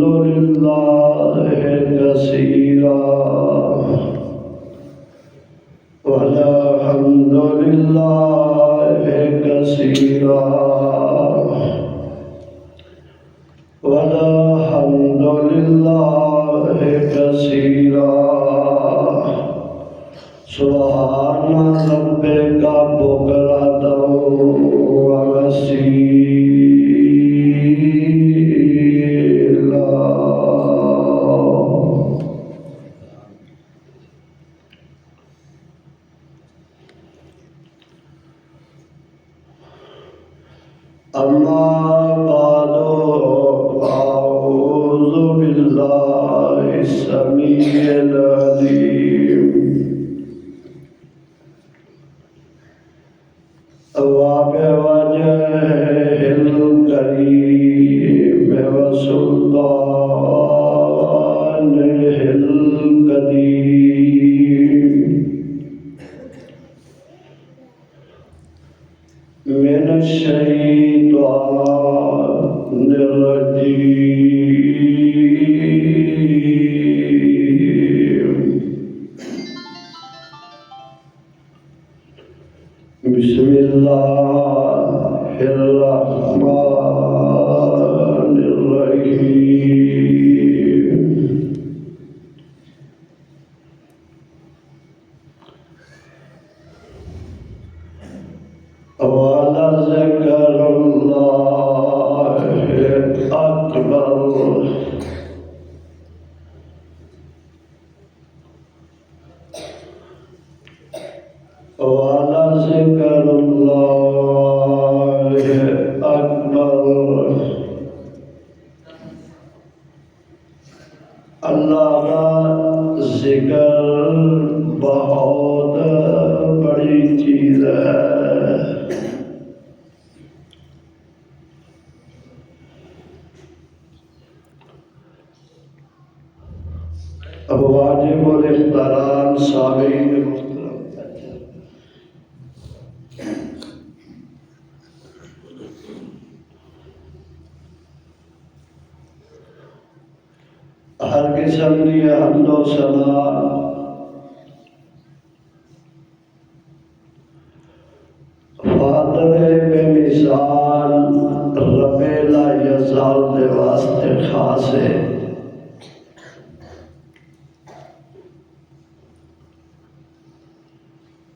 अल्हम्दुलिल्लाह कसीरा वल्हम्दुलिल्लाह कसीरा वल्हम्दुलिल्लाह कसीरा सुब्हान रब्बिका बुक्रतन व असीला। अम्मा बादो अऊज़ु बिल्लाहि समीइल अलीम वबिवजहिल करीम व सुल्तानिहिल कदीम मिनश शैतानिर रजीम। बिस्मिल्लाहिर्रहमानिर्रहीम। वलज़िक्रुल्लाहि अकबर। वलज़िक्रुल्लाहि अकबर। अल्लाह का जिक्र बहुत बड़ी चीज है। अब वाजिबुल इख्तिराम सामीन मुहतरम, हर किस्म की हम्दो सना फातरे बेमिसाल रबेला यज़ाल दे वास्ते खास है।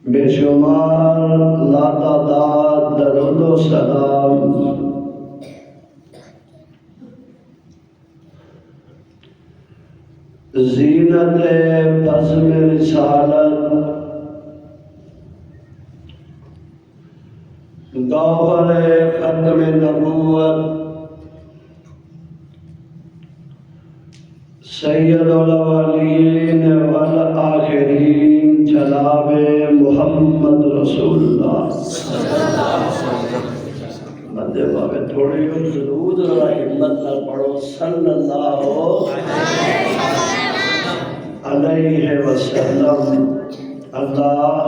बेशुमार लातादाद दरूद व सलाम ज़ीनत बज़्म रिसालत गौहर खत्म नबूवत सय्यदुल अव्वलीन वल आखिरीन जनाब मुहम्मद रसूलुल्लाह मदे बाबे थोड़ी दरूद और हिम्मत न पढ़ो सल्लल्लाहु अलैहि वसल्लम। अल्लाह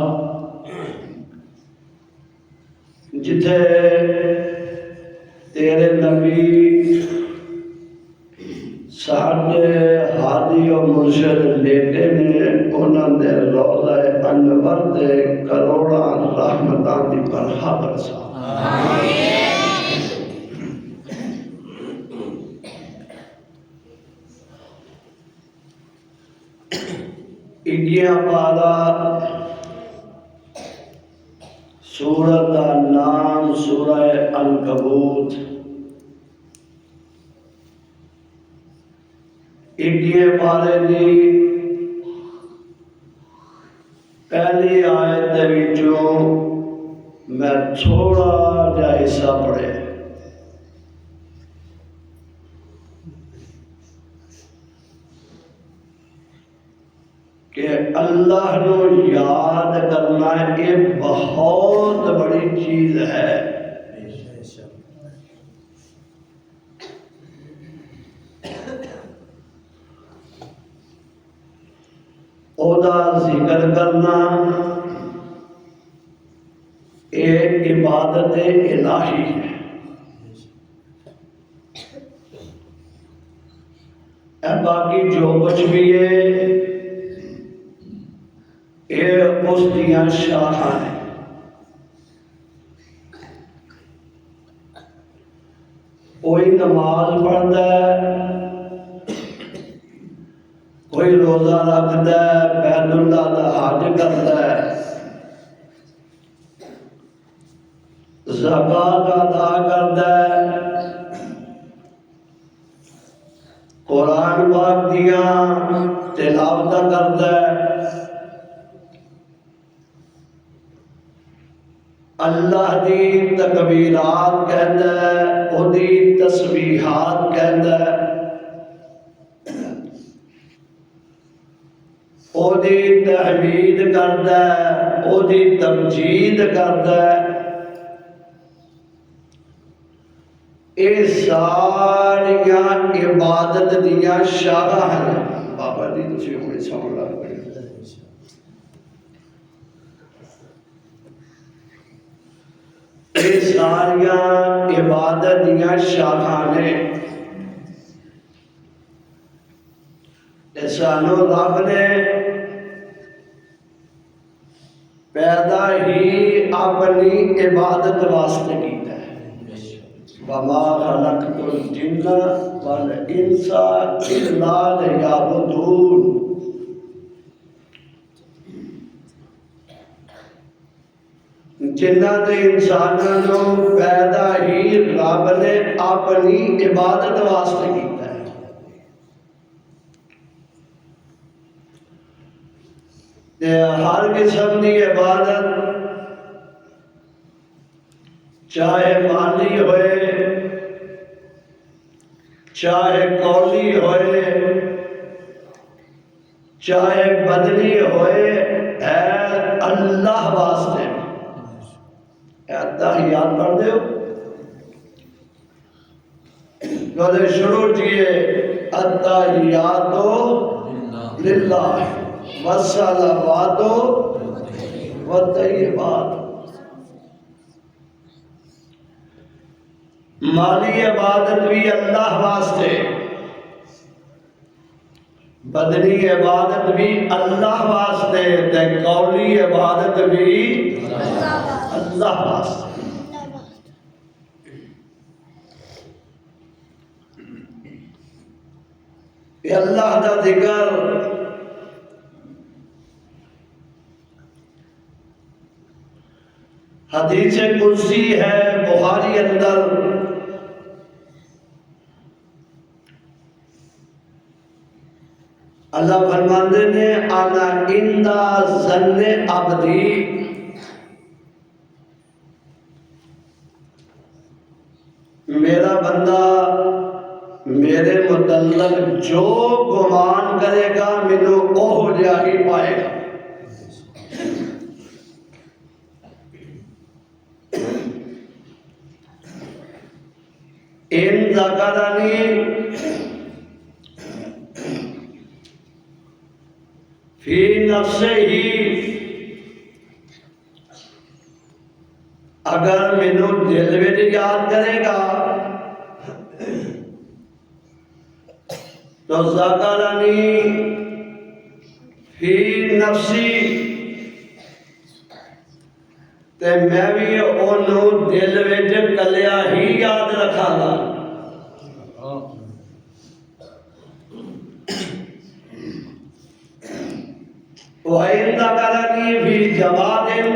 जिथे तेरे नबी साढ़े हादी और मुर्शद लेटे ने उन्होंने रोज़ा अनवर दे करोड़ा रहमतां दी बरखा बरसा। इगिया पारा सूरत का नाम सूरह अनकबूत। इगिए पारे दी पहली आयत दे विचों मैं थोड़ा जा हिस्सा पढ़े कि अल्लाह को याद करना एक बहुत बड़ी चीज है। ओदा जिक्र करना एक इबादत इलाही है। बाकी जो कुछ भी है ये उस दियां शाखा ने। कोई नमाज पढ़ता है, कोई रोजा रखता है, बैतुल्लाह दा हज करता है, ज़कात अदा करता है, कुरान पाक दिया तिलावत करता है, अल्लाह दी तकबीरात कहता है, ओदी तस्बीहात कहता है, ओदी तहमीद करता है, ओदी तमजीद करता है। ये सारिया इबादत दियां शाखा हैं। बाबा जी तुसी हुणे सुन लग पए। ये सारिया इबादत दियां शाखा ने। सानू रब ने पैदा ही अपनी इबादत वास्ते कीता है। वमा खलक़तुल जिन्ना वल इंसा इल्ला लियअबुदून। जिन्ना ते इंसानां नूं पैदा ही रब ने अपनी इबादत वास्ते कीता है। हर किस्म की इबादत चाहे माली होए, चाहे कौली होए, चाहे बदनी होए, है अल्लाह वास्ते। अत्तहियात पढ़ दो गले शुरू किए अत्तहियातो लिल्लाह वस्सलावातो वत्तय्यिबात। माली इबादत भी अल्लाह वास्ते, बदनी इबादत भी अल्लाह वास्ते, ते कौली इबादत भी अल्लाह वास्ते। अल्लाह का जिक्र हदीस कुर्सी है बुखारी अंदर। अल्लाह फरमाते ने आना इंदा ज़न्ने अब्दी, मेरा बंदा मेरे मुतल्लक जो गुमान करेगा मैनू ओह जिहा ही पाएगा। इन ज़करानी फी नफ्से ही, अगर मैनू दिल विच याद करेगा तो ज़करानी फी नफ्सी, ते मैं भी ओनू दिल विच कलिया ही याद रखांगा। वाइंदा करनी भी जवादिन,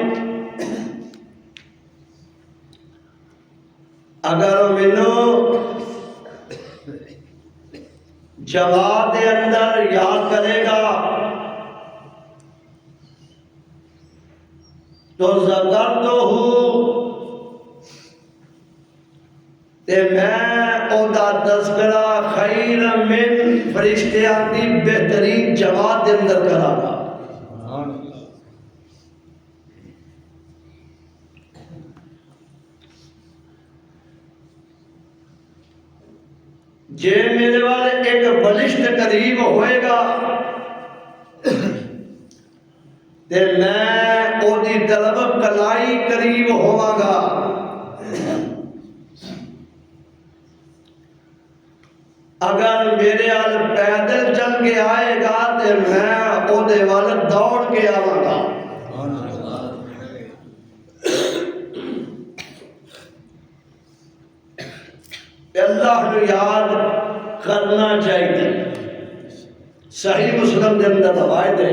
अगर मैनू जवाब के अंदर याद करेगा तो ज़करतहू, ते मैं ओदा तज़किरा खैर मिन फरिश्तियां दी बेहतरीन जमात के अंदर करांगा। जे मेरे वाले एक बलिष्ठ करीब होएगा ते मैं ओदी तरफ कलाई करीब होवांगा। अगर मेरे अल पैदल चल के आएगा तो मैं ओदे वाल दौड़ के आवांगा। अल्लाह को याद करना चाहिए। सही मुस्लिम के अंदर रवायत है,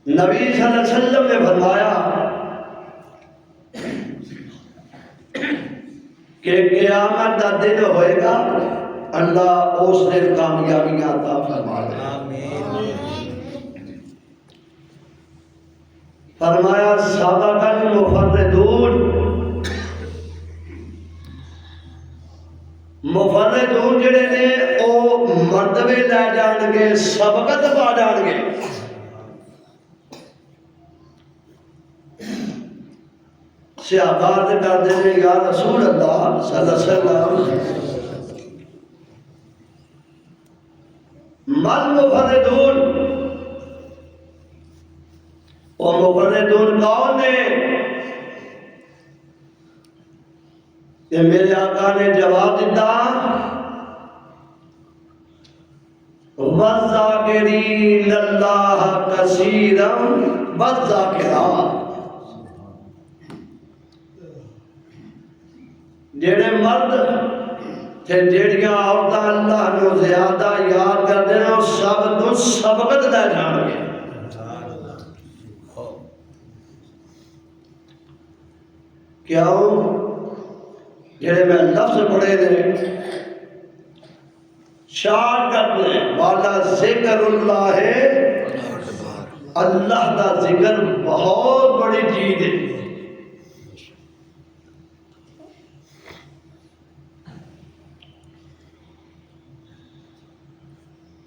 नबी सल्लल्लाहु अलैहि वसल्लम ने फरमाया कि क़यामत का दिन होएगा, अल्लाह उस दिन कामयाबियां अता फरमा दे। फरमाया सबकल मुफर्रिदून, मुफर्रिदून जिहड़े ने ओ मर्तबे लै जाणगे, सबकत पा जाणगे। सहाबा करते हैं या रसूल अल्लाह सल्लल्लाहु अलैहि वसल्लम मल मुफर्रिदून, और मुफर्रिदून कौन है? कि मेरे आका ने जवाब दिता वज़्ज़ाकिरीन अल्लाह कसीरन वज़्ज़ाकिरात, जेड़े मर्द ते जेड़ियां औरतां अल्लाह को ज्यादा याद करते हैं सब तो सबकत लै जाणगे। क्यों? जेड़े मैं लफ्ज पढ़े ने शान करते हैं वाला जिक्रुल्लाह है, अल्लाह का जिक्र बहुत बड़ी चीज है।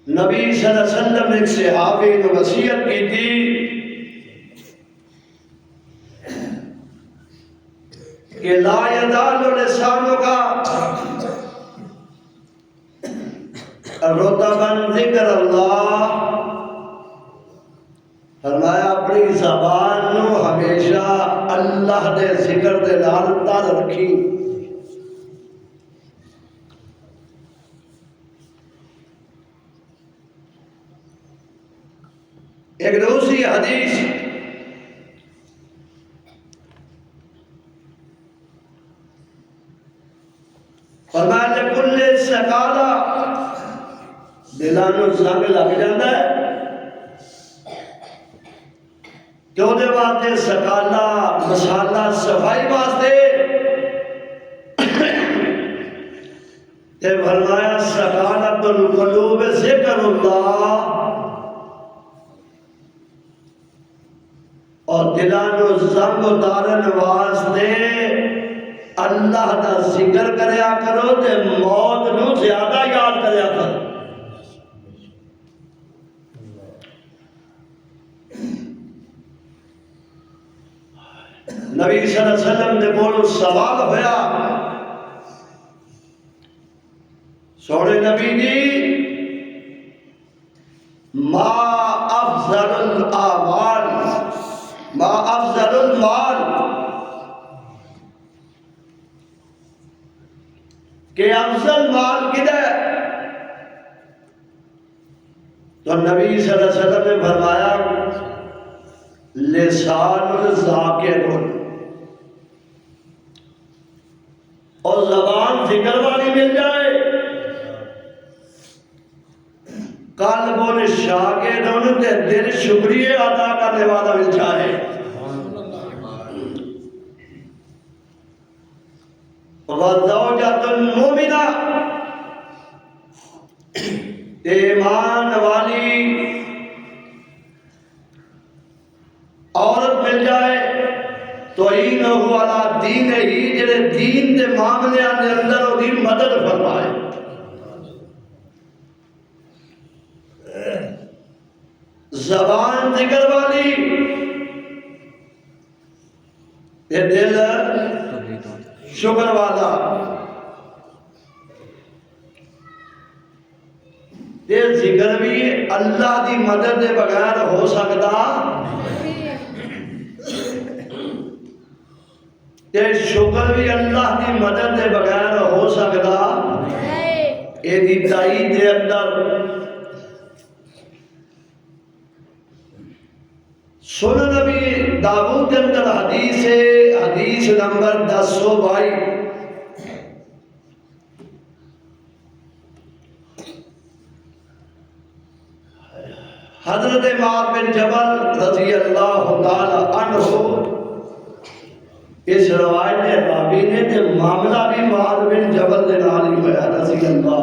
नबी सल्लल्लाहु अलैहि वसल्लम ने एक सहाबी को वसीयत की थी कि ला यज़ालु लिसानुका रुतबन ज़िक्रुल्लाह, फरमाया अपनी ज़बान नू हमेशा अल्लाह दे जिक्र दे नाल तर रखी। एक दूसरी हदीस फरमाया कुल्ले सकाला, दिलां नूं जंग लग जाता है तो उहदे वास्ते सकाला मसाला सफाई वास्ते, ते फरमाया सकालतुल क़ुलूब ज़िक्रुल्लाह, और दिलां नूं जंग उतारन वास्ते अल्लाह का जिक्र करया करो ते मौत नूं ज्यादा याद करया करो। नबी सल्लल्लाहु अलैहि वसल्लम ने कोलों सवाल होया, सोने नबी जी मा अफजलुल आमाल, मा अफजलुल माल, के अफजल माल किधर है? तो नबी सल्लल्लाहु अलैहि वसल्लम ने फरमाया लिसानुल ज़ाकिरुन, और ज़बान जिक्र वाली मिल जाए, कल्बुन शाकिरुन ते दिल शुक्रिया अदा करने वाला मिल जाए। वज़ौजतुन मोमिना, ईमान वाली औरत मिल जाए, तो इन्हु अला दीन ही, जेड़े दीन के मामले के अंदर उसकी मदद फरमाए। जबान जिक्र वाली, ये दिल शुक्र वाला, ये जिक्र भी अल्लाह की मदद के बगैर हो सकता। ते शुक्र भी अल्लाह की मदद के बगैर हो सकता एदी ताई दे अंदर सुन नबी दाऊद के अंदर हदीस है, हदीस नंबर 1022। हजरत माद बिन जबल रजी अल्लाह तआला अन्हु इस रवायत के रावी ने ते मामला भी माद बिन जबल के नाल ही होया रजी अल्लाह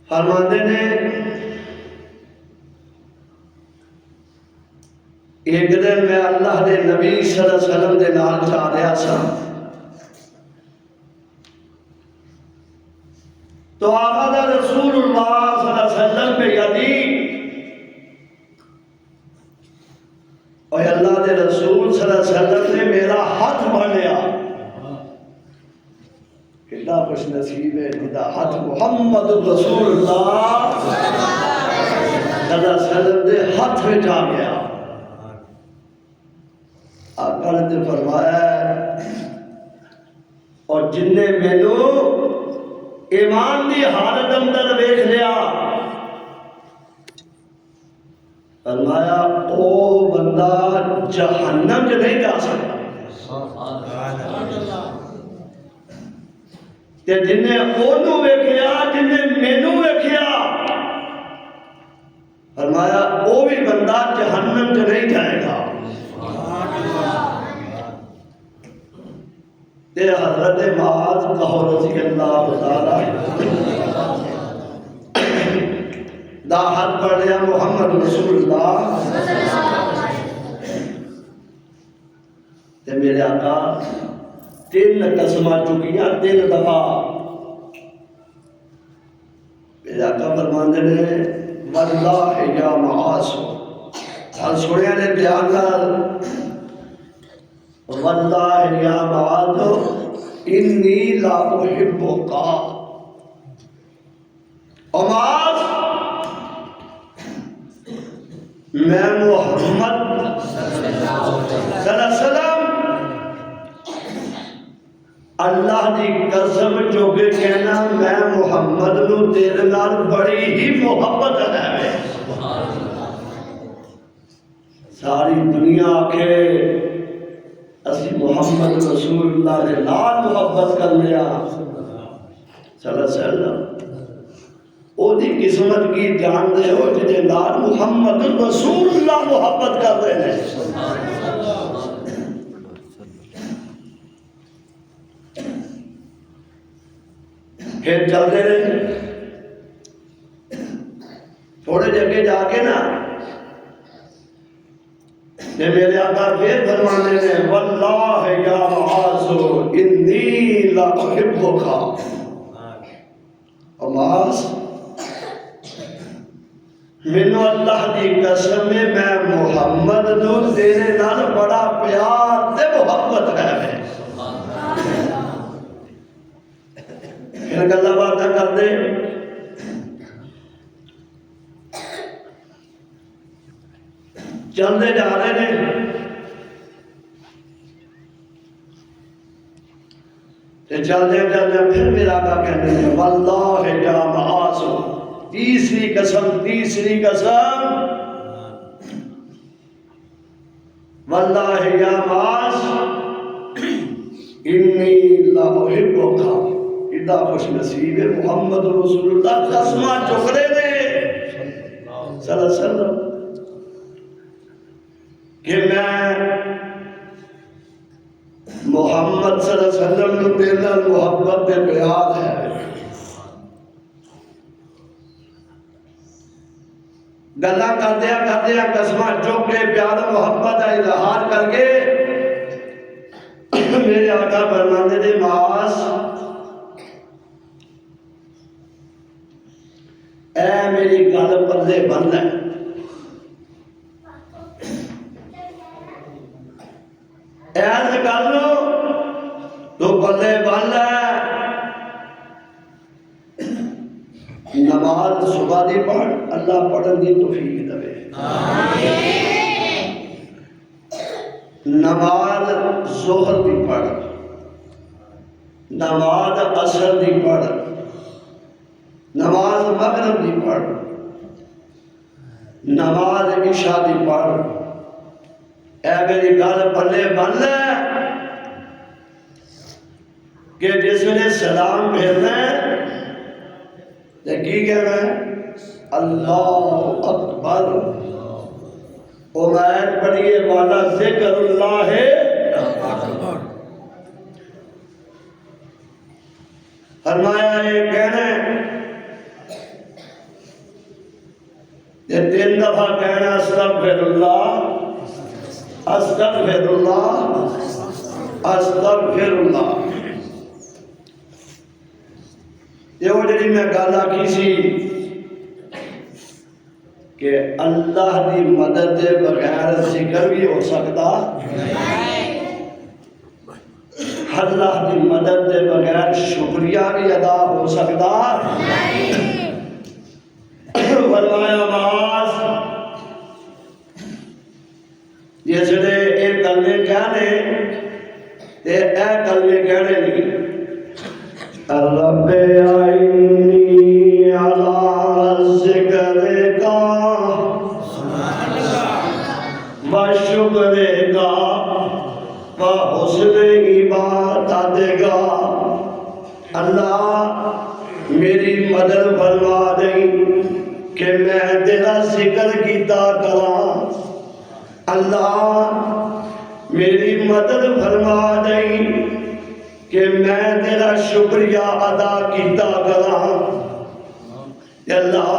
फरमाते ने एक दिन मैं अल्लाह के नबी सल्लल्लाहु अलैहि वसल्लम के नाल जा रहा सा तो आका रसूलुल्लाह सल्लल्लाहु अलैहि वसल्लम पे यदी और अल्लाह के रसूल सल्लल्लाहु अलैहि वसल्लम ने मेरा हाथ पकड़ लिया। कितना खुश नसीब है जिदा हाथ मुहम्मद रसूलुल्लाह सल्लल्लाहु अलैहि वसल्लम के हाथ में आ गया। आका ने फरमाया और जिन्ने मैनू ईमान की हालत अंदर वेख लिया फरमाया ओ बंदा जहन्नम च नहीं जा सकता ते जिन्ने ओनू वेखिया जिन्ने मैनू वेखिया फरमाया वो भी बंदा जहन्नम च नहीं जाएगा। ते हजरत माज कहो रजी अल्लाह तआला दा हाथ पढ़ लिया मोहम्मद रसूलुल्लाह ते मेरे आका 3 कसमां चुकिया 3 दफा। मेरे आका फरमाते ने वल्लाह या मास हल सुनिया ने ध्यान नाल वल्लाह या माद इन्नी ला उहिब्बुका अमाज मैं मोहम्मद सल्लल्लाहु अलैहि वसल्लम अल्लाह की कसम चुके कहना मैं मुहम्मद नू तेरे नाल बड़ी ही मोहब्बत है। सारी दुनिया आखे असी मुहम्मद रसूलुल्लाह के नाल मोहब्बत कर लिया सल्लल्लाहु अलैहि वसल्लम ओदी किस्मत की जानते हो जिहदे नाल मुहम्मद रसूलुल्लाह मोहब्बत कर रहे हैं। फिर चलते रहे थोड़े जगह जाके ना ये मेरे आका फिर फरमाने ने वल्लाह या मुआज़ इन्नी ला उहिब्बुका अमास मैनू अल्लाह की कसम है मैं मुहम्मद नू तेरे नाल बड़ा प्यार ते मोहब्बत है। फिर गल्लां बातां करदे चलते जा रहे हैं चलते चलते फिर मेरा आका कहते हैं वल्लाह या मुआज़ तीसरी कसम वल्लाह या मुआज़ इन्नी ला उहिब्बुका। इतना खुश नसीब है मुहम्मद रसूलुल्लाह कसमा चुकरे ने सल्लल्लाहु अलैहि वसल्लम कि मैं मुहम्मद सल्लल्लाहु अलैहि वसल्लम को तेरे मोहब्बत दे प्यार है। गल्ला करदे कसमा चुक के प्यार मोहब्बत का इजहार करके मेरे आका फरमाते थे मास ऐ मेरी गल पल्ले बन है ऐस गल तो पल्ले बन है नमाज सुबह दी पढ़ अल्लाह पढ़न की तौफीक देवे। नमाज जोहर की पढ़, नमाज असर की पढ़, नमाज मगरिब की पढ़, नमाज इशा की पढ़। ऐ मेरी गल पल्ले बन ले कि जिस वे सलाम फेरना तो की कहना है अल्लाह अकबर। उमैर पढ़िए वाला ज़िक्रुल्लाह है। फरमाया ये कहना ये 3 दफा कहना अस्तगफिरुल्लाह अस्तगफिरुल्लाह अस्तगफिरुल्लाह। ये वो जी मैं गल आखी सी कि अल्लाह की मदद के बगैर जिक्र भी हो सकता, अल्लाह की मदद के बगैर शुक्रिया भी अदा हो सकता। फरमाया मास जिसने ये कलमे कहने ते ए कलमे कहने नहीं। रब्बे आइन्नी अला ज़िक्रिका व शुक्रिका व हुस्न इबादतिका। अल्लाह मेरी मदद फरमा दई कि मैं तेरा जिक्र कीता करा। अल्लाह मेरी मदद फरमा दई कि मैं तेरा शुक्रिया अदा कीता करा। अल्लाह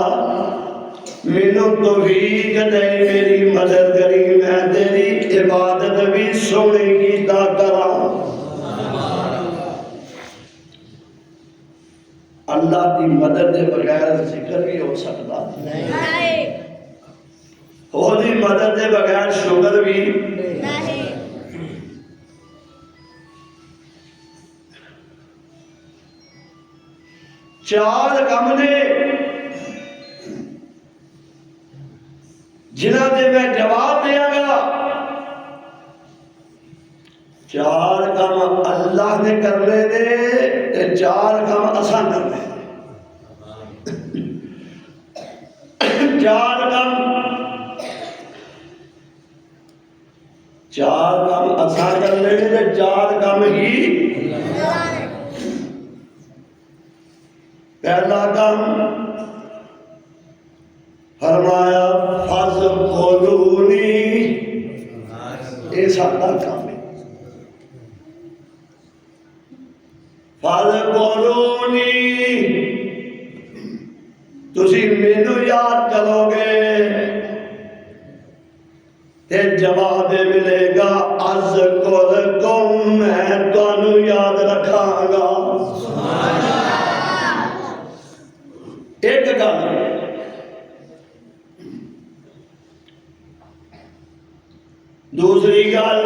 मैनू तौफीक दे मेरी मदद करी मैं तेरी इबादत भी सोने कीता करा। अल्लाह की मदद के बगैर जिक्र भी हो सकता नहीं, और मदद के बगैर शुक्र भी नहीं। चार काम ने जिन्हां दे मैं जवाब देंगा। चार काम अल्लाह ने करने ने ते चार काम असां करने। चार काम असां करने ते चार काम ही। पहला काम फरमाया फज़कुरूनी, ये साडा काम है। फज़कुरूनी तुसी मैनू याद करोगे ते जवाब मिलेगा अज़कुरकुम, मैं तुहानू याद रखांगा। एक गल दूसरी गल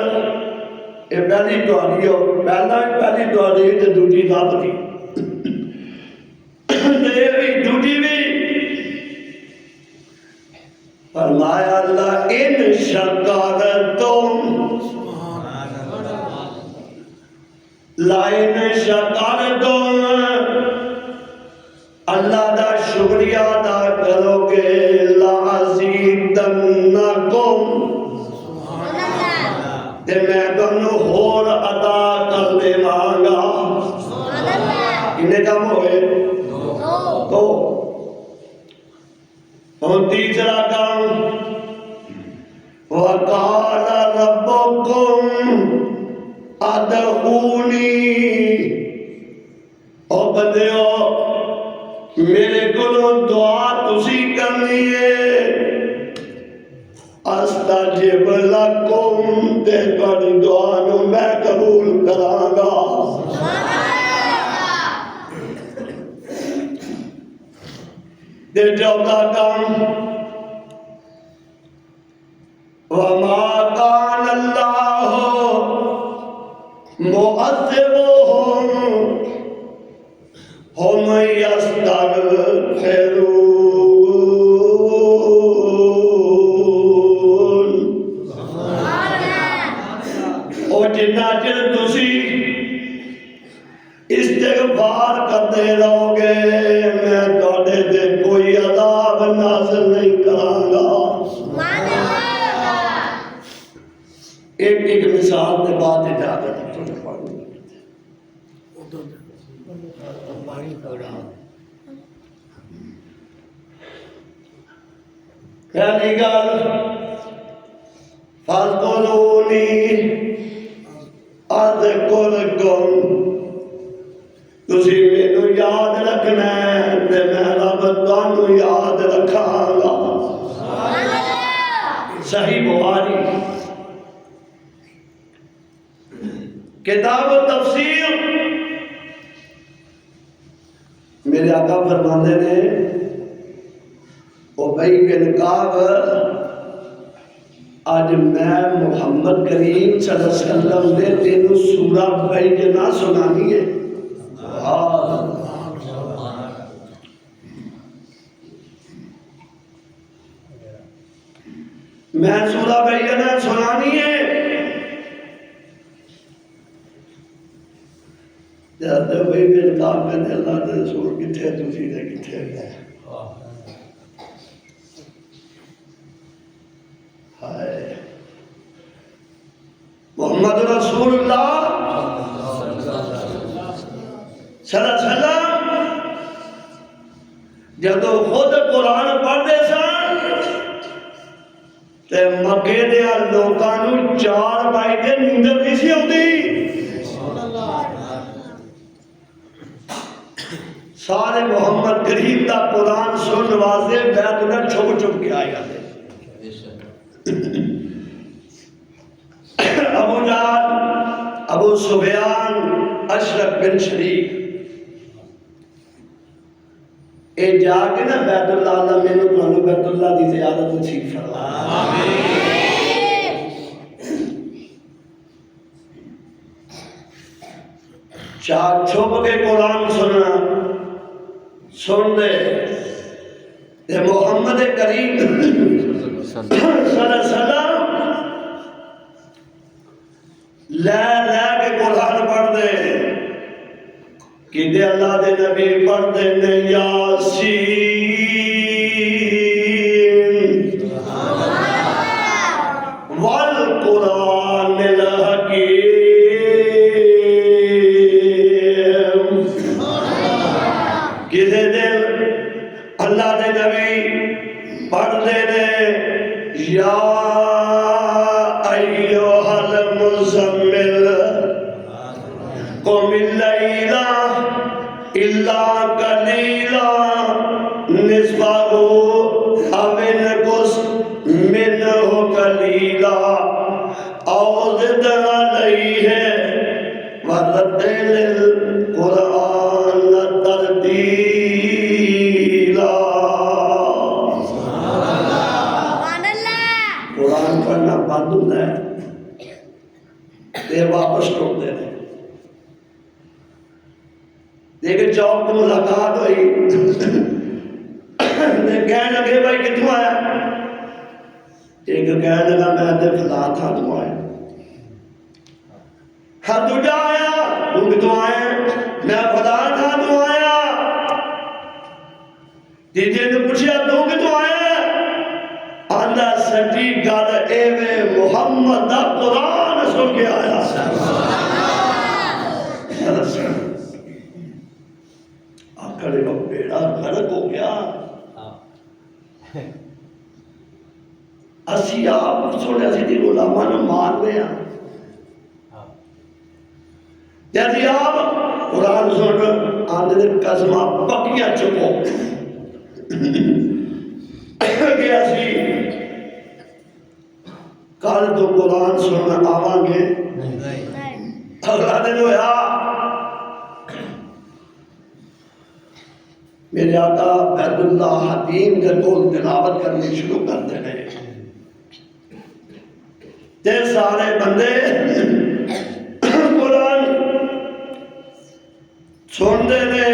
ये पहली तुहाडी हो, पहला भी पहली तुहाडी ते दूजी रब दी ये भी दूजी भी। फरमाया अल्लाह इन शकरतुम लाइन शकरतुम, अल्लाह का शुक्रिया अदा करोगे लाज़ीदन्नकुम, ते मैं तुहानू होर अदा कर देवांगा। कितने काम होए? दो। और तीसरा काम वक़ाल रब्बुकुम अदऊनी, ओ बंदेओ मेरे को दुआ तुसी करनी है। अस्ताजिब लकुम, ते तुहाडी दुआ नू मैं कबूल करांगा। ते चौथा काम वमा कान अल्लाहु मुअज़्ज़िबुहुम हुम यस्तगफिरून। साल के बाद इजाजत पहली गल फज़कुरूनी अज़कुरकुम, तुसी मैनू याद रखना है ते मैं रब तुहानू याद रखांगा। सही बुखारी किताब तफसीर मेरे आका फरमाते ने उबई बिन काब आज मैं मुहम्मद करीम सल्लल्लाहु अलैहि वसल्लम ने तेनू सूरा बैजना सुनानी है। मैं सूरा बैजना सुनानी है। भाई बिन काब कहते अल्लाह के रसूल किथे तुसी ते किथे है। मोहम्मद रसूलुल्लाह सल्लल्लाहु अलैहि वसल्लम जदों खुद कुरान पढ़ते सन ते मक्के दे लोकां नूं 4 बाइटे नींदर नहीं सी आउंदी। सारे मोहम्मद करीम दा कुरान सुनने वास्ते बैतुल्ला छुप छुप के आए जाते। अबू जाल, अबू सुफियान, अशरफ बिन शरीक ये जाके ना बैतुल्ला अल्लाह मैनू तुहानू बैतुल्ला दी ज़ियारत नसीब फरमा। चार छुप के कुरान सुनना सुन दे मोहम्मद करीम सल्लल्लाहु अलैहि वसल्लम लै के कुरान पढ़ते कि अल्लाह के नबी पढ़ते ने यासीन वल कुरानिल हकीम। किसे दिन अल्लाह के नबी पढ़ते ने या अय्युहल मुज़म्मिल कुमिल लैला इल्ला कलीला निस्फहु अव इनकुस मिनहु कलीला औ ज़िद अलैहि वरत्तिलिल कुरान तरतीला। कुरान पढ़ना बंद होता है फिर वापस टोकते हैं। लेकिन चौक में मुलाकात हुई कहने लगे भाई कितों आया? एक कहने लगा मैं तो फला था तू आया। हाँ दूजा आया तू कितों आया? मैं फला था तू आया। तीजे ने पूछा तू कितों आया? आंदा सच्ची गल एवे मुहम्मद दा कुरान सुन के आया। आखिर को बेड़ा गर्क हो गया। असी आप सुने सी गुलामा ने मारने यदि आप कुरान सुन आंदे कसमा पक्कियां चुको गया सी कल तो कुरान सुनने आवांगे। अगला दिन होया मेरे आका बैतुल्ला हकीम के कोल तिलावत करनी शुरू करते रहे ते सारे बंदे कुरान सुनते ने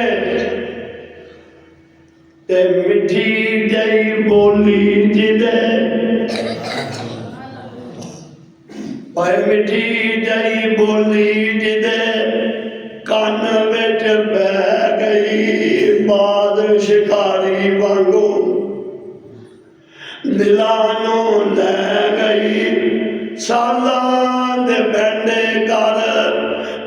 ते मिठी जई बोली जिदे मिठी जई बोली जिदे कान विच पै गई बाद शिकारी वांगू दिलानों लै गई सालां दे बैंडे कर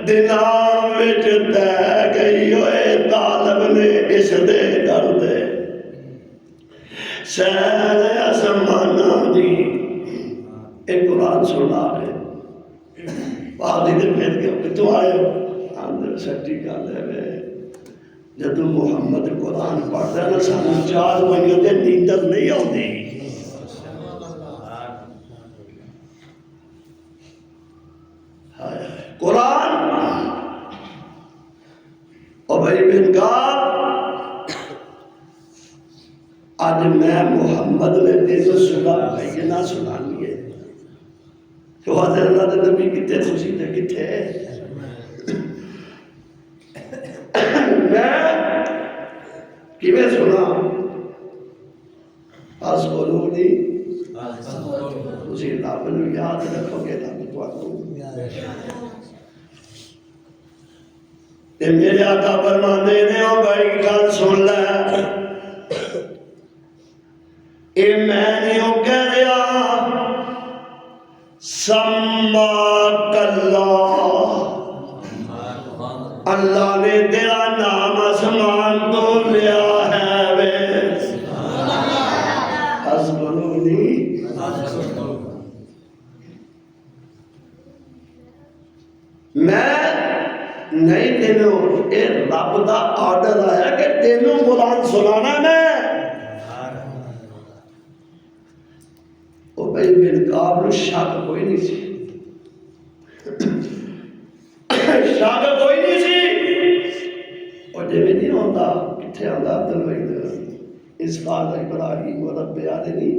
दिनां विच तै गई होए तालब ने इस दे कर दे सैर आसमाना दी। एक कुरान सुना रहे बाद इधर फिर के कितों आए हो अंदर सच्ची गल है जदों मुहम्मद कुरान पढ़दा ना सानू 4 महीने ते नींदर नहीं आउंदी। कुरान और भाई बिन गाब आज मैं मुहम्मद ने तेरे सुना भाई ना सुनानी है तो अल्लाह के नबी कितने खुशी थे कितने मैं किवें सुना आज बोलो नहीं तुसी रब नूं याद रखोगे रब तुहानूं ते मेरे आका फरमांदे ने ओ भाई गल सुन ले ए मैं नहीं कह रहा सम्मा कल्ला अल्लाह ने तेरा नाम आसमान तो लिया है वे हस्बुनी मैं नहीं तेनों ये रब का ऑर्डर आया कि तेनों कुरान सुनाना मैं भाई बिलकाब शक कोई नहीं सी शक कोई नहीं सी और जिवें नहीं होता किथे आंदा अब्दुल इस बात इब्राहिम और रब्बे आदे नहीं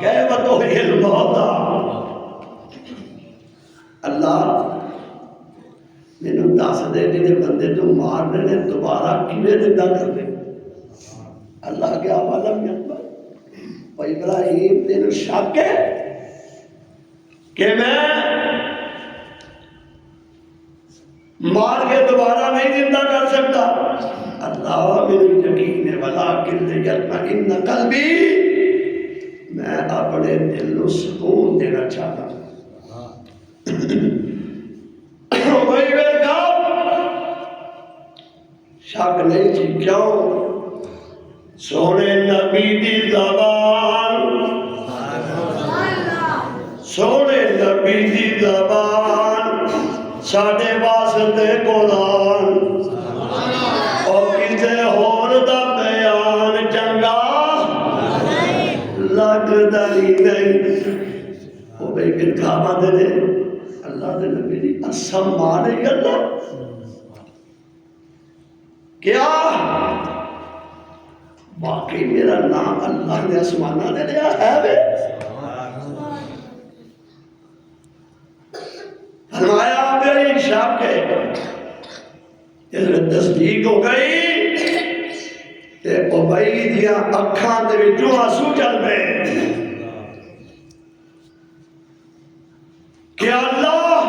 कह बतो इल्म होता अल्लाह मैनू दस दे जिहड़े बंदे तू मारने ने दोबारा किवें जिंदा कर दे अल्लाह के हवाला में भाई इब्राहिम तेन शक है कि मैं मार के दोबारा नहीं जिंदा कर सकता अल्लाह मेरी यकीन है वाला इन कल्बी मैं अपने दिल को सुकून देना चाहता शक नहीं थी क्यों सोने नबी दी ज़बान सोने नबी दी ज़बान साढ़े वास्ते कुरान और किसे होर दा बयान चंगा लगदा ही नहीं वो भाई फिर खावा दे अल्लाह दे नबी दी असम माने अल्लाह क्या वाकई मेरा नाम अल्लाह ने आसमाना ने लिया है वे फरमाया मेरी शक है इसमें तस्दीक हो गई ते उबई दिया अखां दे विचों आंसू चल पे कि अल्लाह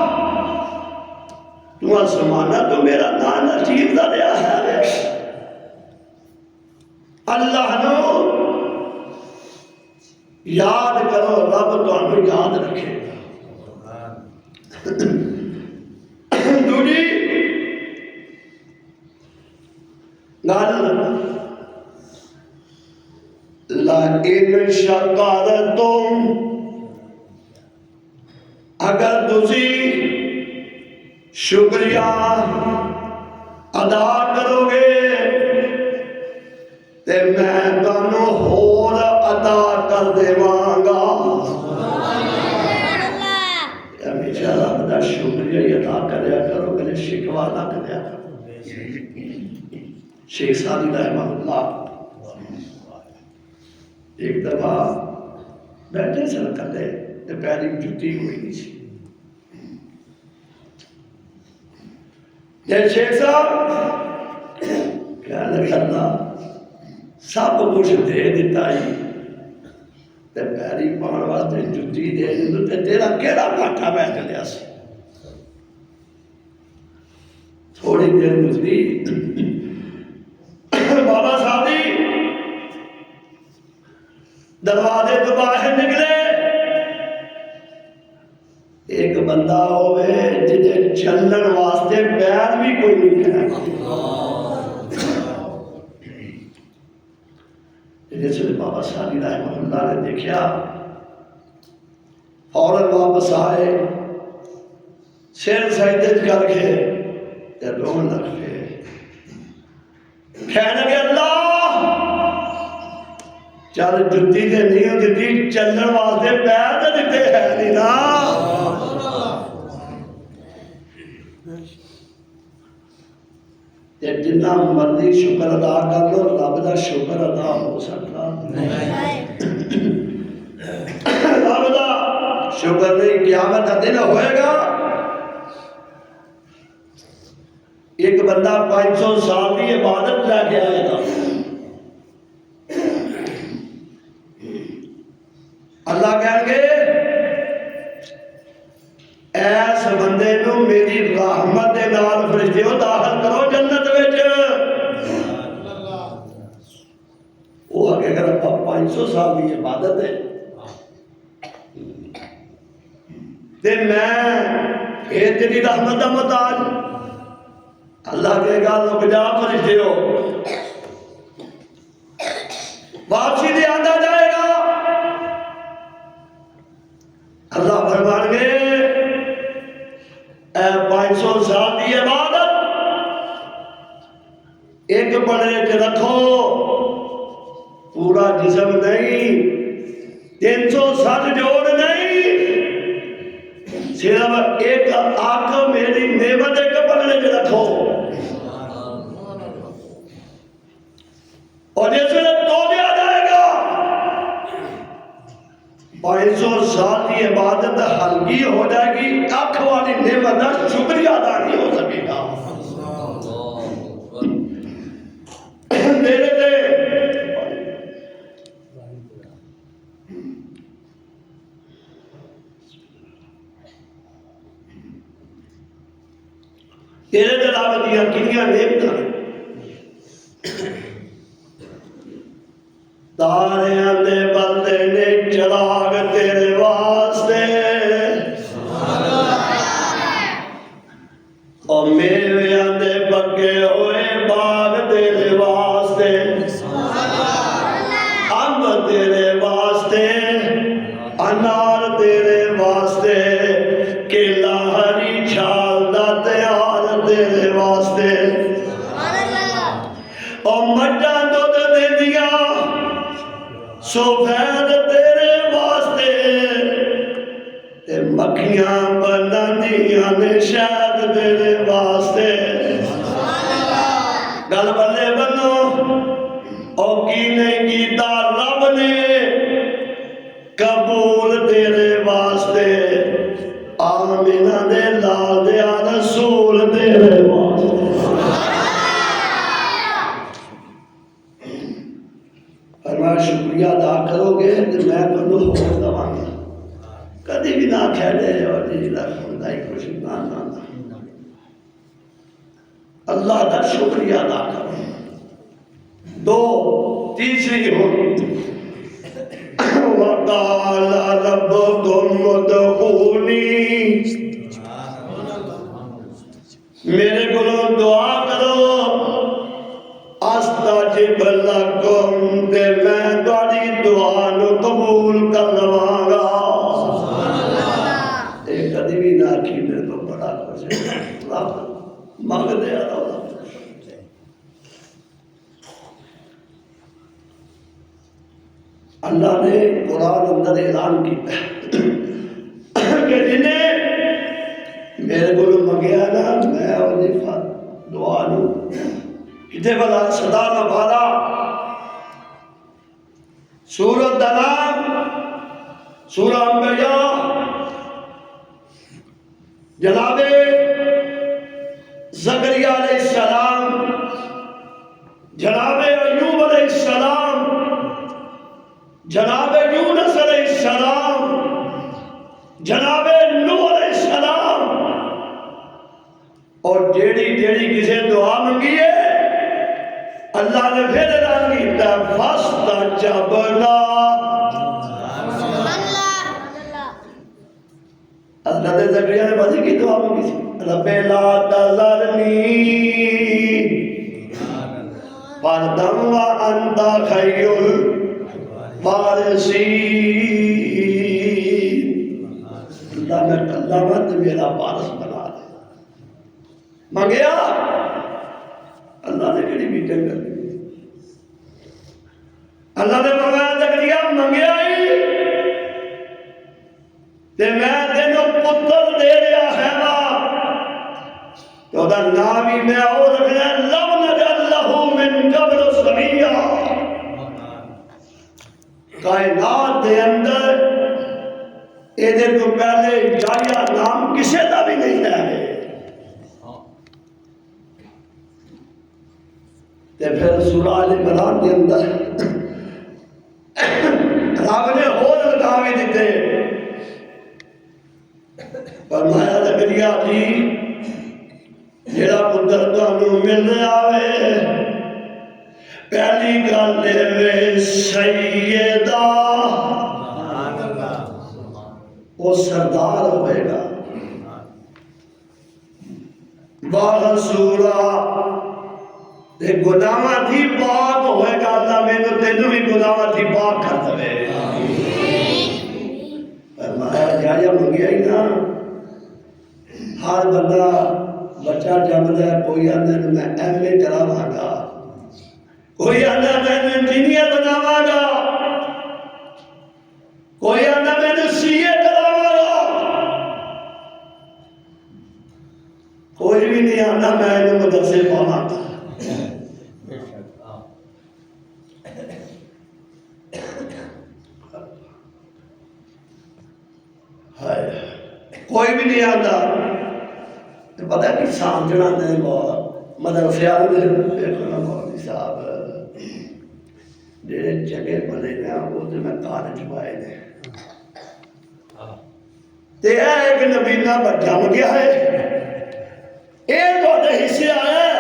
तू आसमाना तो मेरा नाम नसीब दा लिया है वे अल्लाह नो याद करो रब तुहानू याद रखेगा दूजी गल ला इन शकारतुम अगर तुसी शुक्रिया अदा करोगे ते मैं तुहानू होर अदा कर देवांगा हमेशा रब दा शुक्रिया ही अदा करया करो कदे शिकवा ना करया करो शेख सादी रहमतुल्लाह एक दफा बैठे सन कले ते पैरी जुत्ती कोई नहीं सी जय शेख साहब क्या लगा सब कुछ दे दिता ही ते पैरी पाने वास्ते जुत्ती दे दी ते तेरा केड़ा घाटा बैठ लिया सी थोड़ी देर गुजरी बाबा साहब दरवाजे तो बाहर निकले एक बंदा होवे जिसे चलने वास्ते पैर भी कोई नहीं है। जिसने बाबा साली रहमतुल्लाह ने देखा फौरन वापस आए, सिर सजदे करके रोन लग पे, कहने लगे अल्लाह चल जुत्ती ते नहीं दी, चलने वास्ते पैर तो दिते है नहीं ना। जिन्ना मर्जी शुक्र अदा कर लो, रब का शुक्र अदा हो सकता रब का शुक्र नहीं। क़यामत का दिन होएगा, एक बंदा 500 साल की इबादत लेके आएगा, अल्लाह कहेंगे ऐस बंदे नूं मेरी रहमत दे नाल फरिश्ते दाखिल करो जन्नत विच। वो अगर 500 साल की इबादत है ते मैं फिर तेरी रहमत दा मुहताज, अल्लाह कहेगा रुक जा फरिश्ते हो, वापसी दे आंदा जाएगा। अल्लाह फरमाएंगे 500 साल की इबादत एक पलड़े च रखो, पूरा जिस्म नहीं, 360 जोड़ नहीं, सिर्फ एक आंख मेरी नेमत एक पलड़े च रखो। और जैसे तो दिया जाएगा 500 साल की इबादत हल्की हो जाएगी, आंख वाली नेमत का शुक्रिया अदा नहीं हो सकेगा। मेरे से तेरे जनाब दिया किनिया नेमत तारियां दे बंदे ने चराग तेरे वास्ते, और मेवियां दे पक्के होए बाग तेरे वास्ते, अंब तेरे वास्ते, अनार तेरे वास्ते, केला हरी छाल दा त्यार तेरे वास्ते, और मट्टा दुध देंदिया सफेद तेरे वास्ते, ते मक्खियां बनांदियां ने शहद तेरे वास्ते। गल बल्ले बनो और की नहीं कीता रब ने कबूल तेरे वास्ते, आमिना दे लाल दिया रसूल तेरे वास्ते। मैं शुक्रिया अदा करोगे तो मैं तुम होर दवांगा, कभी भी ना खेले और कुछ ना ना अल्लाह का शुक्रिया अदा करो। दो तीसरी हो वक़ाला रब्बुकुम उदऊनी, मेरे को दुआ करो अस्ताजिब लकुम, ते मैं तुम्हारी दुआ नू कबूल कर लवांगा। कभी भी ना की मेरे को बड़ा कुछ मंग दे। अल्लाह ने कुरान अंदर ऐलान किया कि जिन्हें मेरे को मंगया ना मैं दुआ नू किते वाला सदा नभाला। सूरत दा नाम सूरह अंबिया, जनाबे ज़करिया अलैहिस्सलाम, जनाबे अय्यूब अलैहिस्सलाम, जनाबे यूनुस अलैहिस्सलाम, जनाबे नूह अलैहिस्सलाम, और जेड़ी जेड़ी किसे दुआ मंगी है अल्लाह ने फिर ऐलान किया फस्तजबना। हज़रत हज़रत ज़करिया ने पता की दुआ मांगी थी, रब्बे ला तज़रनी फर्दम व अंता खैरुल वारिसीन। अल्लाह मैं कल्ला मत मेरा वारिस बना दे। मांगया अल्लाह ने केड़ी मीटिंग कर दी। अल्लाह ने फरमाया ज़करिया मंगया ही ते मैं तेनों पुत्र दे दिया है वा तो ओदा नाम ही मैं और रखना लम नजल्लहु मिन क़ब्ल समिया। कायनात दे अंदर एदे तो पहले जाया नाम किसी का भी नहीं है। ते फिर सूरह अल इमरान के अंदर रब ने होर लगा भी दिते। फरमाया ज़करिया जी जेड़ा पुत्र तुहानू मिल आवे पहली गल वे सैयदा वो सरदार होएगा, बारसूरा गुनाहां थी पाक होएगा। अल्लाह मैनू तेनू भी गुनाहां थी पाक कर दे। फरमाया जाया मंगिया ही ना। हर बंदा बच्चा जमदा है, कोई आंदा मैं MA करावांगा, कोई आंदा मैं इंजीनियर बनावांगा, कोई आंदा मैं CA करावांगा, कोई भी नहीं आंदा मैं मदरसे पावांगा। कोई भी नहीं आता। तो पता कि समझना नहीं बहुत मदरसे वाले मौलवी साहब जेड़े जगह बने ने वो तो मैं कॉलेज पाए ने ते एक नबीना जम गया है ये थोड़े हिस्से आया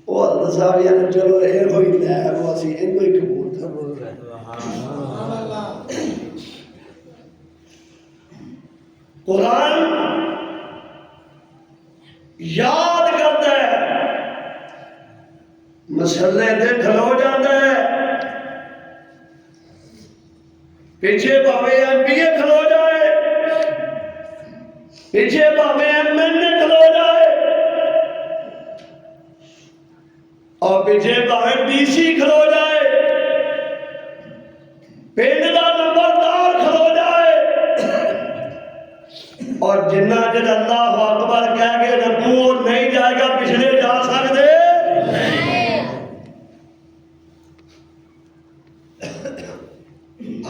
वो हज़रत साहब ने चलो ये कोई लै वो असी इनको ही कबूल कर। कुरान याद करता है मसले दे खलो जाता है पीछे भावे MBA खलो जाए, पीछे भावे MNA खलो जाए और पीछे भावे DC खलो जाए, पिंड का नंबरदार खलो जाए और जिन्ना जब अल्लाह अकबर कह के रकू नहीं जाएगा पिछले जा सकते।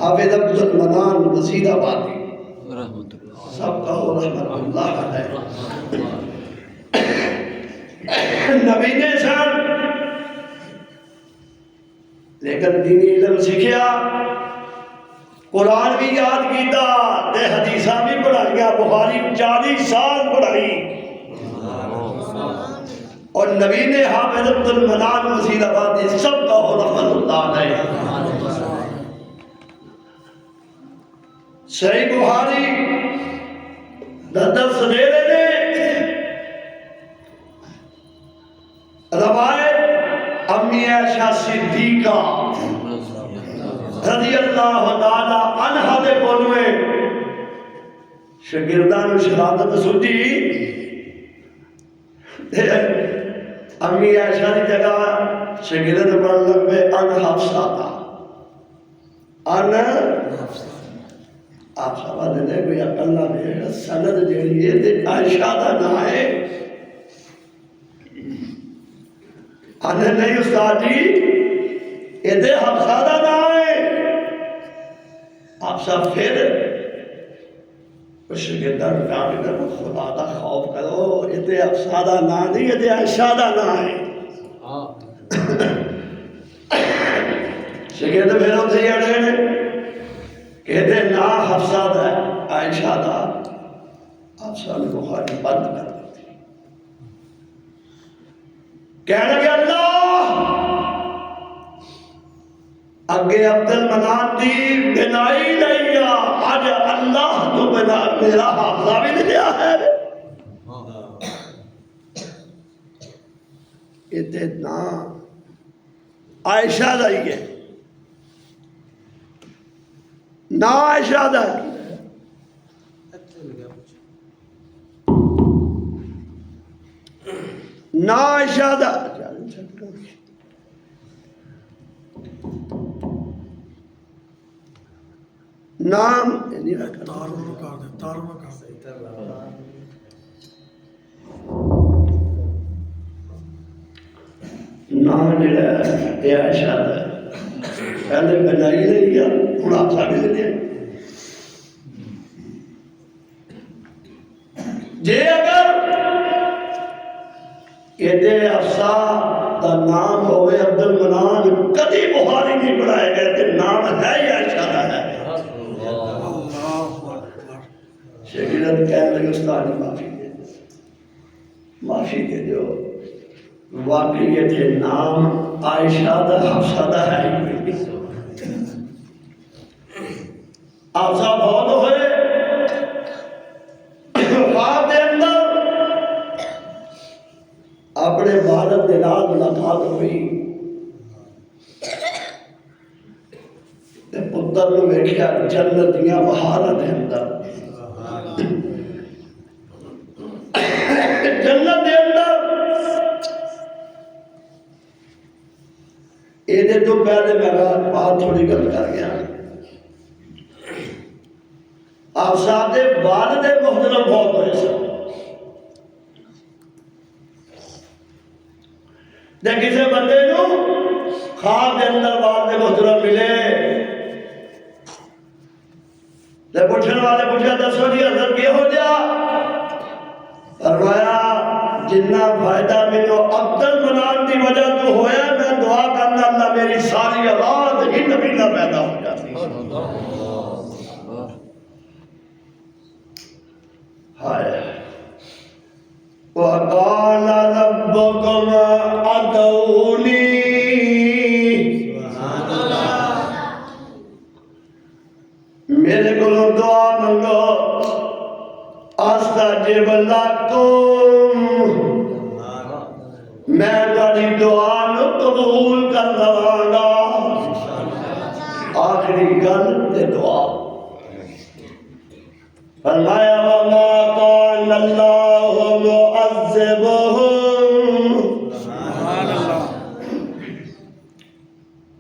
हाफिज अब्दुल मनान वजीराबादी सबका रहमतुल्लाह अलैह नबी ने सन लेकिन दीनी इल्म सीखिया, कुरान भी याद किया, हदीसा भी पढ़ाइया, बुखारी 40 साल पढ़ाई और नबी ने हाफिज अब्दुल मनान वजीराबादी सबका रहमतुल्लाह अलैह सही बुखारी दर्स दे रहे रवायत अम्मी आयशा सिद्दीका रज़ी अल्लाह ताला अन्हा दे कोल में शागिर्दां नूं शहादत सुझी अम्मी आयशा की जगह शागिर्द पढ़न लग पे अन हफ्सा का अन आप समझ ले कोई अकल ना है सनद जेड़ी है ते आयशा दा नाम है अन नहीं उस्ताद जी एदे हफ्सा दा नाम है। आप सब फिर शागिर्दां नूं कहा खुदा दा खौफ करो, एदे हफ्सा दा नाम नहीं एदे आयशा दा नाम है। शागिर्द फिर उत्थे अड़े ने कहते ना हफ्सा दा आयशा दा। हफ्सा ने बुखारी बंद कर दी। कहने लगे अल्लाह अगे अब्दुल मनान दी बिनाई नहीं आ, अज अल्लाह तो बिना मेरा हाफजा भी नहीं लिया है। इतने ना आयशा का ही है ना, आयशा का ना, आयशा का नाम नाम जड़ा आयशा का पहले बनाई नहीं गया, हूँ आप साबित ले जे अगर एदे अफसा का नाम होवे अब्दुल मनान कभी बुखारी नहीं पढ़ाए गए थे, नाम है या इशारा है। शकीरत कहने लगे उस्ताद माफी दे दो, वाकई ये थे नाम आयशा दा हफ्सा दा है ही। हफ्सा बहुत होए वफात दे अंदर अपने वालिद के नाल मुलाकात हुई ते पुत्र नूं वेखिया जन्नत दीयां बहारां दे अंदर, जन्नत दे अंदर ये तो पहले मैं बात थोड़ी गल कर गया। आप साहब वालिद मोहतरम बहुत हुए सन, जब किसी बंदे को ख्वाब के अंदर वालिद मोहतरम मिले तो पूछने वाले पूछा दसो जी हजरत की हो गया, फरमाया जिन्ना फायदा मैनू अब्दुल मनान की वजह तो होया, मैं दुआ करना अल्लाह मेरी सारी औलाद ही नबी ना पैदा हो जाती। हाय वक़ाल रब्बुकुम अदऊनी, मेरे को दुआ मंगो अस्ताजिब लकुम, मैं तुम्हारी दुआ को कबूल कर लवांगा। आखिरी गल ते दुआ फरमाया वमा कान अल्लाहु मुअज़्ज़िबुहुम,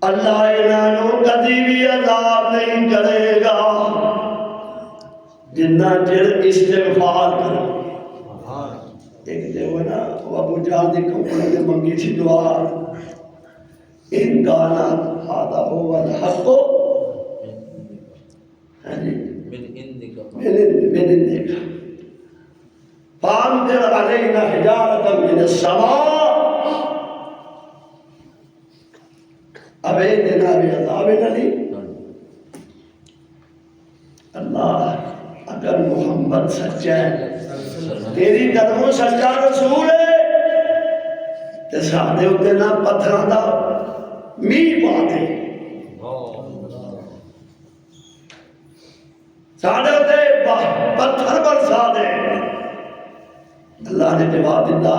अल्लाह इन्हों कभी भी अज़ाब नहीं करेगा जिन्ना चिर इस्तिग़फ़ार करो। एक जो है ना वो अबू जहल की कंपनी ने मंगी थी दुआ, इन गाना हादा हुवल हक़ मिन इंदिक फामतिर अलैना हिजारतम मिनस समा अबैतना बिअज़ाबिन अलीम। अल्लाह अगर मोहम्मद सच्चा है, तेरी तरफों सच्चा रसूल है, तो साढ़े उत्ते ना पत्थरों का मींह पा दे, साढ़े उत्ते पत्थर बरसा दे। अल्लाह ने जवाब दिता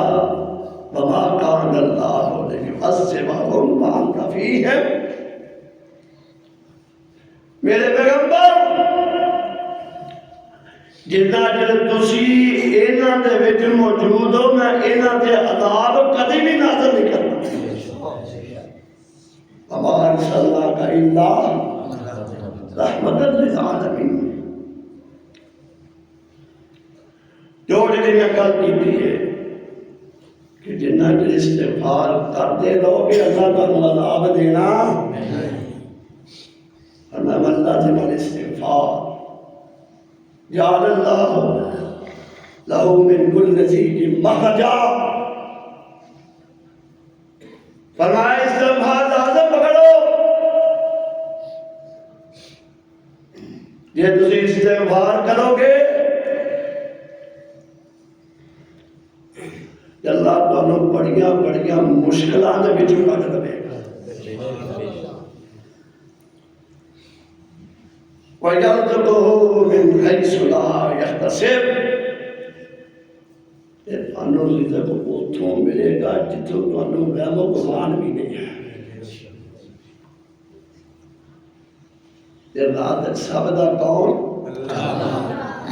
वमा कान अल्लाहु लियुअज़्ज़िबहुम व अंत फ़ीहिम, मेरे पैगंबर जिन्ना चिर तुसी इन्हां दे विच मौजूद हो, मैं इन्हां दे अज़ाब कदी भी नाज़िल नहीं करना। वमा अरसलनाका इल्ला रहमतन लिल आलमीन। जो जी मैं गल की है कि जिन्ना चिर इस्तिग़फ़ार करते रहोगे अल्लाह तुहानूं अज़ाब देना और मैं अल्लाह से मन इस्तिग़फ़ार जाअल्लाहु लहू मिन कुल्लि ज़ीक़िन मख़रजा। फरमाया इस्तिग़फ़ार लाज़िम पकड़ो, जे तुसीं इस्तिग़फ़ार करोगे अल्लाह तुहानूं बड़ियां बड़ियां मुश्किलां दे विचों कढ लवेगा। वयरज़ुक़हु मिन हैसु ला यहतसिब, तुहानू रिज़्क़ उथों मिलेगा जिथों तुहानू वहमो गुमान भी नहीं है। ये राज़िक़ सब दा कौन?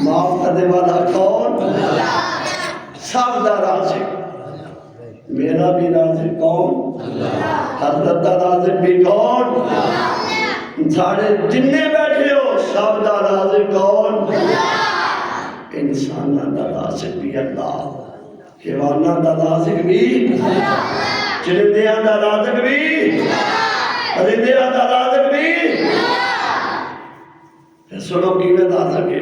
माफ करने वाला कौन? सब दा राज़िक़। मेरा भी राज़िक़ कौन? हज़रत दा राज़िक़ भी कौन? साढ़े जिन्ने बैठे हो सब दा राज़िक़ कौन? इंसाना दा राज़िक़ भी अल्लाह, हैवाना दा राज़िक़ भी, चरिंदियां दा राज़िक़ भी, परिंदियां दा राज़िक़ भी। सुनो किवें राज़िक़ है।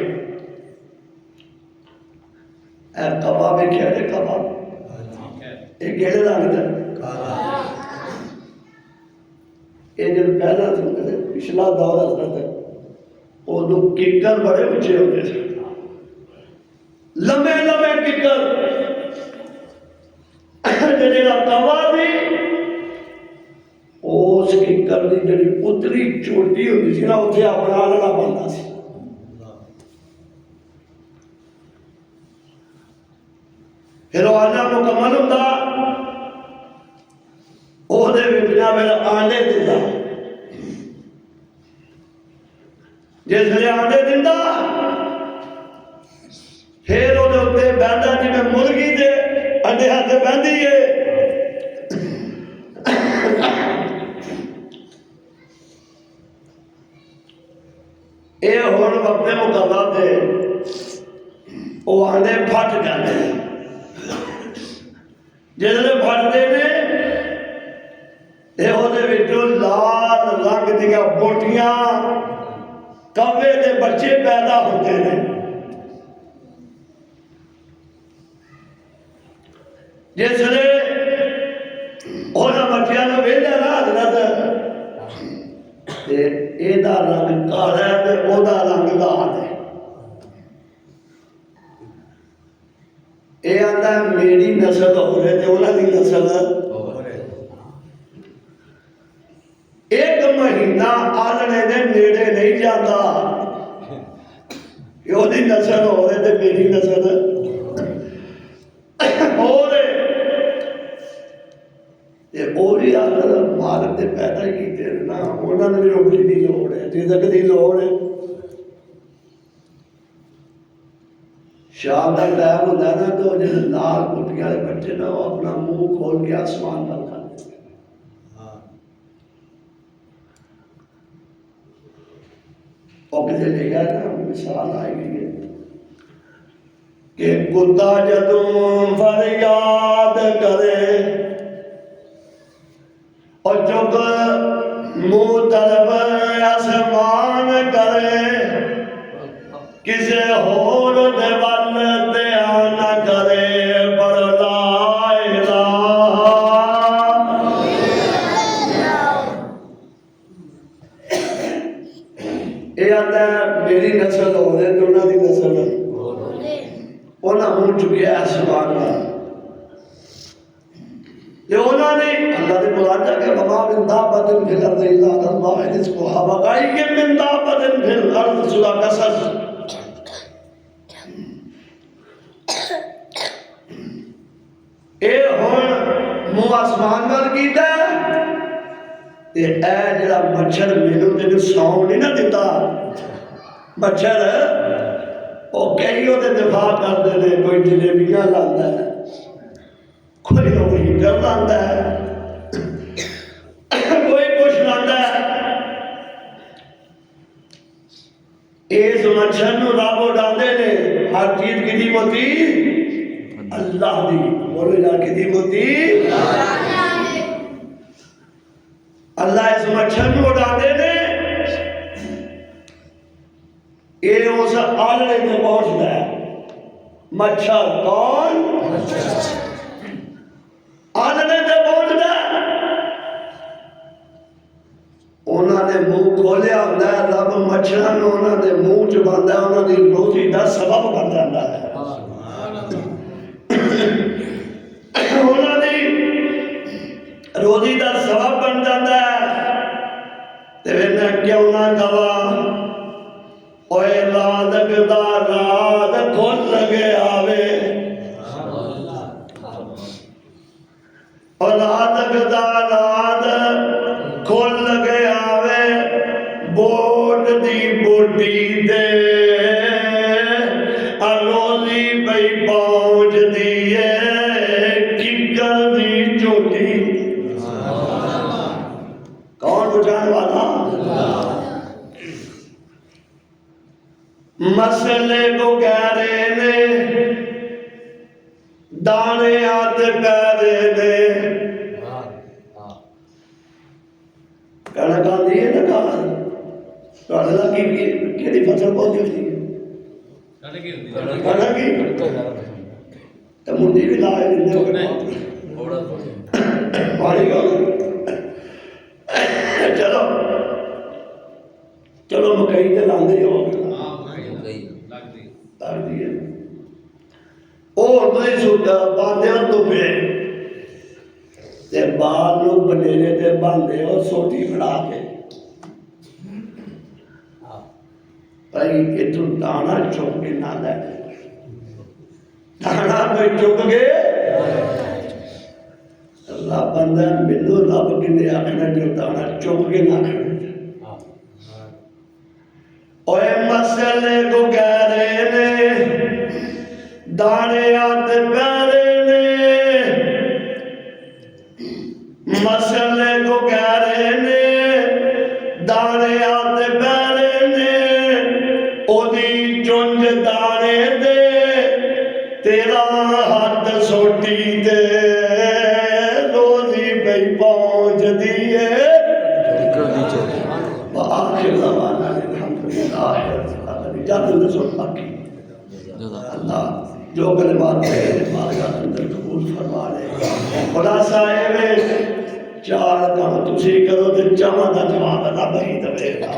ए कबा वेख्या जे कबा, ये केड़े रंग दा? ये जो पहला पिछला दौर आता उदों किकर बड़े उच्चे होते थे, लंबे लंबे किकर। जो कवा थी उस किकर की जी उतली चोटी होती सी ना, उत्थे अपना आलड़ा बनता सी। फिर आलड़ा मुकम्मल होंदा, ਉਹਦੇ ਵਿੱਚ ਨਾ ਫਿਰ ਆਂਡੇ ਦਿੰਦਾ। ਜਿਸ ਵੇਲੇ ਆਂਡੇ ਦਿੰਦਾ ਫਿਰ ਉਹਦੇ ਉੱਤੇ ਬਹਿੰਦਾ ਜਿਵੇਂ ਮੁਰਗੀ ਦੇ ਅੰਡਿਆਂ ਤੇ ਬਹਿੰਦੀ ਏ। ਇਹ ਹੁਣ ਵਕਤੇ ਮੁਕੱਲਾ ਤੇ ਉਹ ਆਂਡੇ ਫਟ ਜਾਂਦੇ ਨੇ। ਜਿਸ ਵੇਲੇ ਫਟਦੇ ਨੇ लाल रंग दियां बोटियां कव्वे के बच्चे पैदा होते हैं। जिसले उन्होंने बच्चों को वेंदा ना हजरत, एदा रंग काला है ते ओदा रंग लाल है। ये आंदा मेरी नस्ल हो रही ते उन्होंने नस्ल। एक महीना आलने दे नेड़े नहीं जाता, ओदी नस्ल हो रही ते मेरी नस्ल हो रही। भी आखर मालक ने पैदा ही किए ना, उन्होंने भी रोटी की लोड़ है, रिज़्क की लोड़ है। शाम का टाइम होता ना तो जो लाल कुटिया वाले बच्चे ना वो अपना मुंह खोल के आसमान पर खाते और किसी लिखा ना मिसाल आई गई है कि कुत्ता जदों फरियाद करे और चुग मुंह तरफ आसमान करे, किसे होर दे वल ध्यान न करे, पर ला इलाहा। ये आता है मेरी नस्ल हो रही तो उन्होंने नस्ल उन्हें मुंह चुकिया आसमान में। उन्होंने अल्लाह ने कुरान जाके वमा मिन दाब्बतिन फिल अर्दि इल्ला अल्लाह रिज़्क़ुहा व काय्यिम मिन दाब्बतिन फिल अर्दि सूरा कसस। ए हुण मुंह आसमान वाल कीता ते ए जिहड़ा मच्छर मैनू तेनू सौं नहीं ना दिंदा, मच्छर ओ कई ओहदे दिफा करदे ने, कोई जलेबियां लांदा है, कोई हीटर लांदा है, कोई कुछ लांदा है। इस मच्छर नूं रब उड़ांदे ने, हर चीज किदी मोती अल्लाह दी। बोलो यार किदी मोती अल्लाह। इस मच्छर नूं उड़ांदे ने, ये उस आलड़े ते पहुंचता है। मच्छर कौन? आलड़े ते पहुंचता है। उन्होंने मुंह खोलिया होंदा है, रब मच्छरां नूं उन्होंने मुंह च पांदा है, उन्होंने रोजी का सबब बन जाता है। उन्होंने रोजी का सबब बन जाता है। ते फिर मैं क्यों ना कवा लगदा रात खुल गया वे बोट दी बोटी दे रोजी पई पहुंच दिए किकर दी चोटी। कौन बुझाने वाला? मसले को कह रहे ने दाने आते पैरे ने कणक आती है ना खान कि फसल बहुत होती है कणक ही तो मुंडी भी लाए पानी का चलो चलो मकई तो लाते हो बाल बनेरे ते बांधे हो सोटी बना के भाई इतू दाना चुक के ना ले दाना कोई चुक के रब बंदा मिलो रब किने आखना जो दाना चुक के ना खड़े ओए मसले को कह रहे ने दाने आते पैरे ने मसले को कह रहे ने दाने आते पैरे ने ओदी चुंज दाने दे तेरा हाथ सोटी दे रोजी पई पहुंच दिए आखिर ज़माना अल्लाह जो कलिमात कबूल फरमा ले। खुलासा है चार काम तुसी करो तो चावा का जवाब रब ही देगा।